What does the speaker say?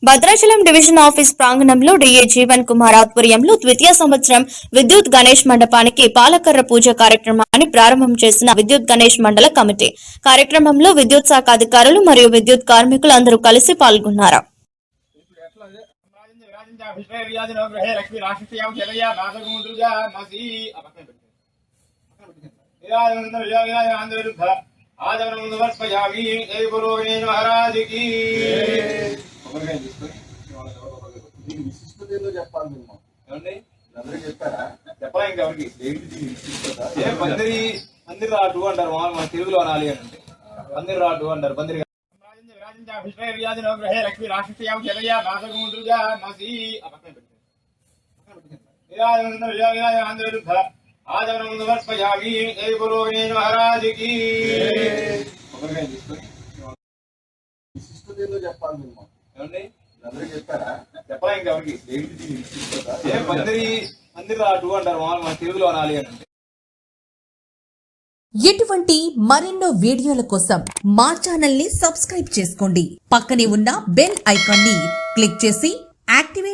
Bhadrachalam division office ప్రాంగణంలో DA Jeevan Kumar ఆధ్వర్యంలో ద్వితీయ సంవత్సరం విద్యుత్ గణేష్ మండపానికి పాలకర్ర పూజ కార్యక్రమాన్ని ప్రారంభం చేసిన విద్యుత్ గణేష్ మండల కమిటీ కార్యక్రమంలో విద్యుత్ శాఖ అధికారులు మరియు విద్యుత్ కార్మికులు అందరూ కలిసి పాల్గొన్నారు. పందిరి రాటు అంటారు మన తెలుగులో అనాలి అంటే పందిరి రాటు అంటారు. పందిరి లక్ష్మీ రాష్ట్రీయం చెప్పాలా ఇంకెవరికి పందిరి రాటు అంటారు మన తెలుగులో అనాలి అంటే. ఇటువంటి మరెన్నో వీడియోల కోసం మా ఛానల్ ని సబ్స్క్రైబ్ చేసుకోండి. పక్కనే ఉన్న బెల్ ఐకాన్ ని క్లిక్ చేసి యాక్టివేట్